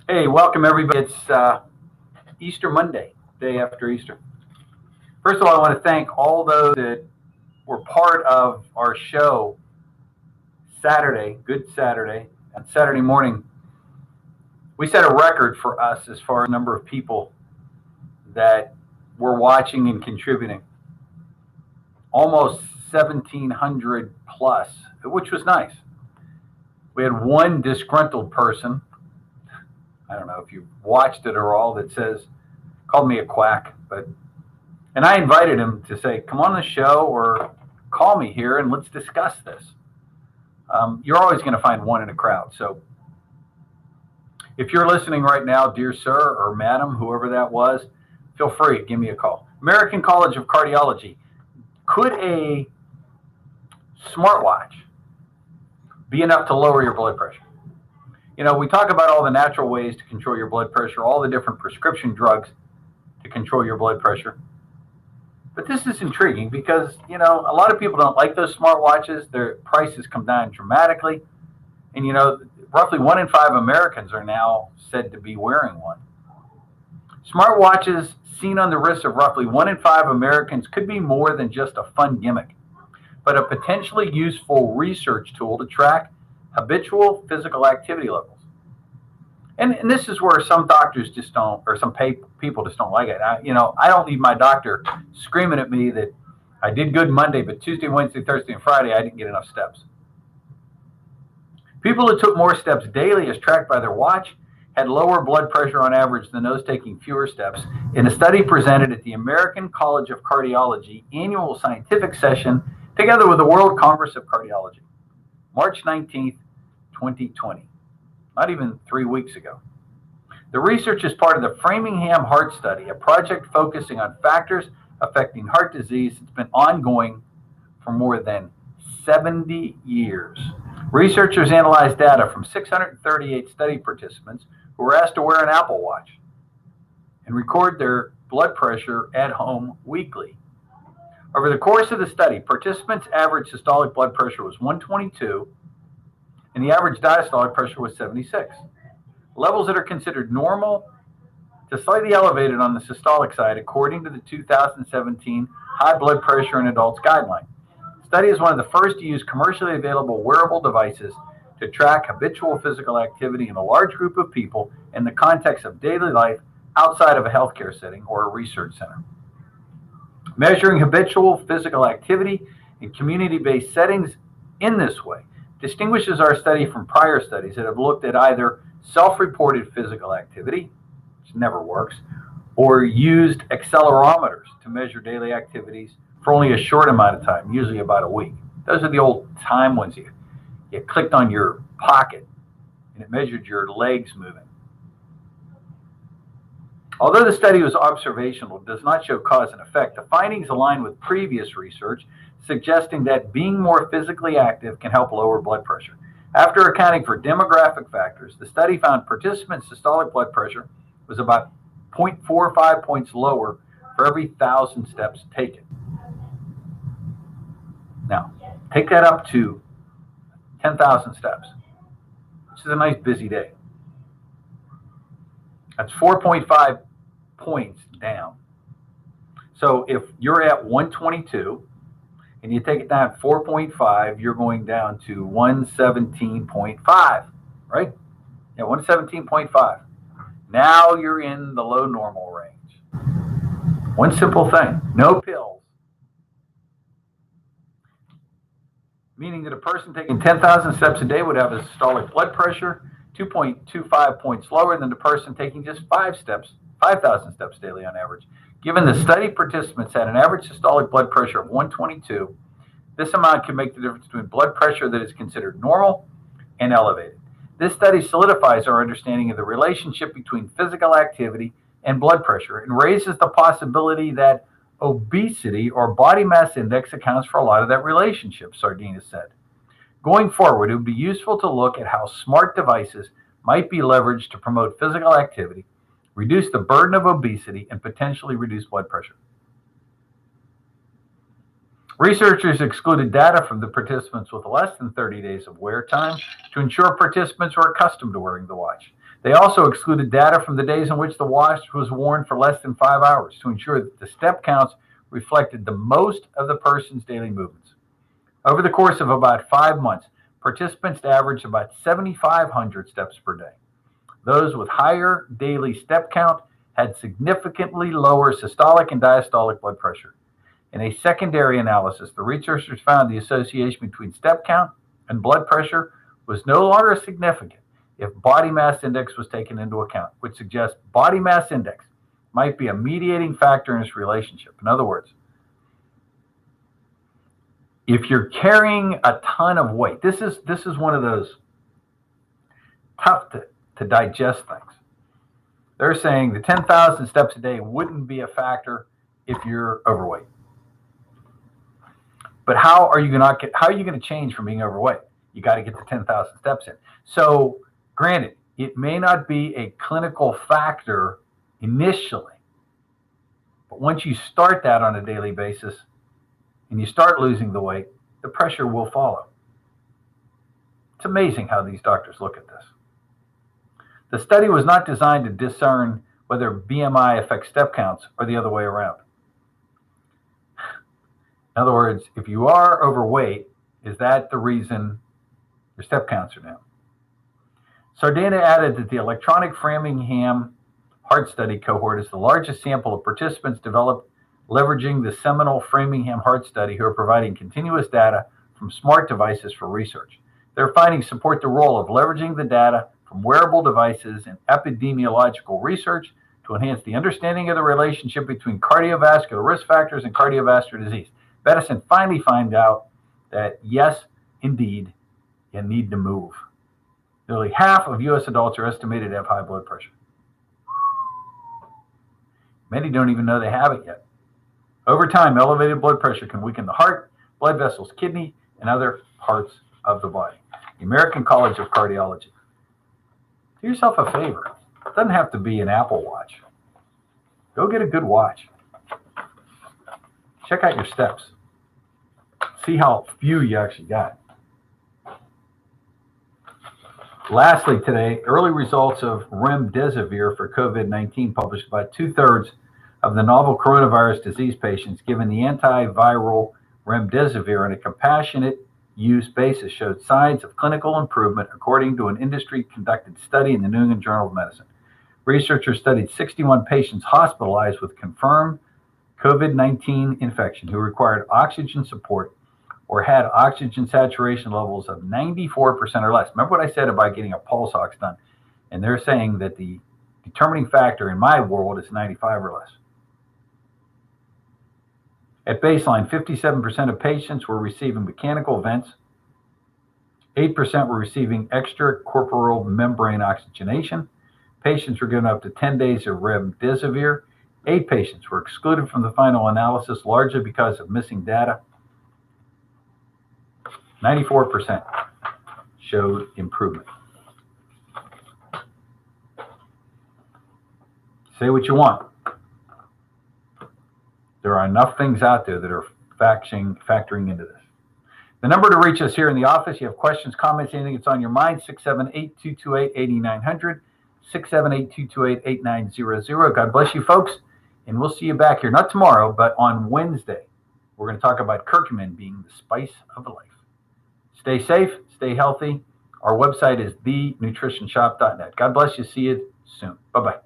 Hey, welcome everybody. It's Easter Monday, day after Easter. First of all, I want to thank all those that were part of our show Saturday, Good Saturday, and Saturday morning. We set a record for us as far as number of people that were watching and contributing. Almost 1,700 plus, which was nice. We had one disgruntled person. I don't know if you watched it or all that says, called me a quack, but and I invited him to say, come on the show or call me here and let's discuss this. You're always going to find one in a crowd. So if you're listening right now, dear sir or madam, whoever that was, feel free, give me a call. American College of Cardiology. Could a smartwatch be enough to lower your blood pressure? You know, we talk about all the natural ways to control your blood pressure, all the different prescription drugs to control your blood pressure. But this is intriguing because, you know, a lot of people don't like those smartwatches. Their prices come down dramatically. And, you know, roughly 1 in 5 Americans are now said to be wearing one. Smartwatches seen on the wrists of roughly 1 in 5 Americans could be more than just a fun gimmick, but a potentially useful research tool to track habitual physical activity levels. And this is where some doctors just don't, or some people just don't like it. I don't need my doctor screaming at me that I did good Monday, but Tuesday, Wednesday, Thursday, and Friday, I didn't get enough steps. People who took more steps daily as tracked by their watch had lower blood pressure on average than those taking fewer steps in a study presented at the American College of Cardiology annual scientific session together with the World Congress of Cardiology, March 19th, 2020. Not even 3 weeks ago. The research is part of the Framingham Heart Study, a project focusing on factors affecting heart disease that's been ongoing for more than 70 years. Researchers analyzed data from 638 study participants who were asked to wear an Apple Watch and record their blood pressure at home weekly. Over the course of the study, participants' average systolic blood pressure was 122, and the average diastolic pressure was 76. Levels that are considered normal to slightly elevated on the systolic side, according to the 2017 High Blood Pressure in Adults Guideline. The study is one of the first to use commercially available wearable devices to track habitual physical activity in a large group of people in the context of daily life outside of a healthcare setting or a research center. Measuring habitual physical activity in community-based settings in this way distinguishes our study from prior studies that have looked at either self-reported physical activity, which never works, or used accelerometers to measure daily activities for only a short amount of time, usually about a week. Those are the old time ones. You clicked on your pocket and it measured your legs moving. Although the study was observational, it does not show cause and effect. The findings align with previous research suggesting that being more physically active can help lower blood pressure. After accounting for demographic factors, the study found participants' systolic blood pressure was about 0.45 points lower for every 1,000 steps taken. Now, take that up to 10,000 steps, which is a nice busy day. That's 4.5 points down. So if you're at 122 and you take it down 4.5, you're going down to 117.5, right? Yeah, 117.5. Now you're in the low normal range. One simple thing, no pills. Meaning that a person taking 10,000 steps a day would have a systolic blood pressure 2.25 points lower than the person taking just 5,000 steps daily on average. Given the study participants had an average systolic blood pressure of 122, this amount can make the difference between blood pressure that is considered normal and elevated. This study solidifies our understanding of the relationship between physical activity and blood pressure and raises the possibility that obesity or body mass index accounts for a lot of that relationship, Sardina said. Going forward, it would be useful to look at how smart devices might be leveraged to promote physical activity, reduce the burden of obesity, and potentially reduce blood pressure. Researchers excluded data from the participants with less than 30 days of wear time to ensure participants were accustomed to wearing the watch. They also excluded data from the days in which the watch was worn for less than 5 hours to ensure that the step counts reflected the most of the person's daily movements. Over the course of about 5 months, participants averaged about 7,500 steps per day. Those with higher daily step count had significantly lower systolic and diastolic blood pressure. In a secondary analysis, the researchers found the association between step count and blood pressure was no longer significant if body mass index was taken into account, which suggests body mass index might be a mediating factor in this relationship. In other words, if you're carrying a ton of weight, this is one of those tough to digest things. They're saying the 10,000 steps a day wouldn't be a factor if you're overweight. But how are you going to change from being overweight? You got to get the 10,000 steps in. So, granted, it may not be a clinical factor initially, but once you start that on a daily basis and you start losing the weight, the pressure will follow. It's amazing how these doctors look at this. The study was not designed to discern whether BMI affects step counts or the other way around. In other words, if you are overweight, is that the reason your step counts are down? Sardana added that the electronic Framingham heart study cohort is the largest sample of participants developed leveraging the seminal Framingham heart study, who are providing continuous data from smart devices for research. Their findings support the role of leveraging the data from wearable devices in epidemiological research to enhance the understanding of the relationship between cardiovascular risk factors and cardiovascular disease. Medicine finally found out that, yes, indeed, you need to move. Nearly half of U.S. adults are estimated to have high blood pressure. Many don't even know they have it yet. Over time, elevated blood pressure can weaken the heart, blood vessels, kidney, and other parts of the body. The American College of Cardiology. Do yourself a favor. It doesn't have to be an Apple Watch. Go get a good watch. Check out your steps. See how few you actually got. Lastly today, early results of remdesivir for COVID-19 published by 2/3 of the novel coronavirus disease patients given the antiviral remdesivir on a compassionate use basis showed signs of clinical improvement according to an industry-conducted study in the New England Journal of Medicine. Researchers studied 61 patients hospitalized with confirmed COVID-19 infection who required oxygen support or had oxygen saturation levels of 94% or less. Remember what I said about getting a pulse ox done? And they're saying that the determining factor in my world is 95 or less. At baseline, 57% of patients were receiving mechanical vents, 8% were receiving extracorporeal membrane oxygenation. Patients were given up to 10 days of remdesivir. 8 patients were excluded from the final analysis, largely because of missing data. 94% showed improvement. Say what you want. There are enough things out there that are factoring into this. The number to reach us here in the office, you have questions, comments, anything that's on your mind, 678-228-8900, 678-228-8900. God bless you, folks, and we'll see you back here, not tomorrow, but on Wednesday. We're going to talk about curcumin being the spice of life. Stay safe, stay healthy. Our website is thenutritionshop.net. God bless you. See you soon. Bye-bye.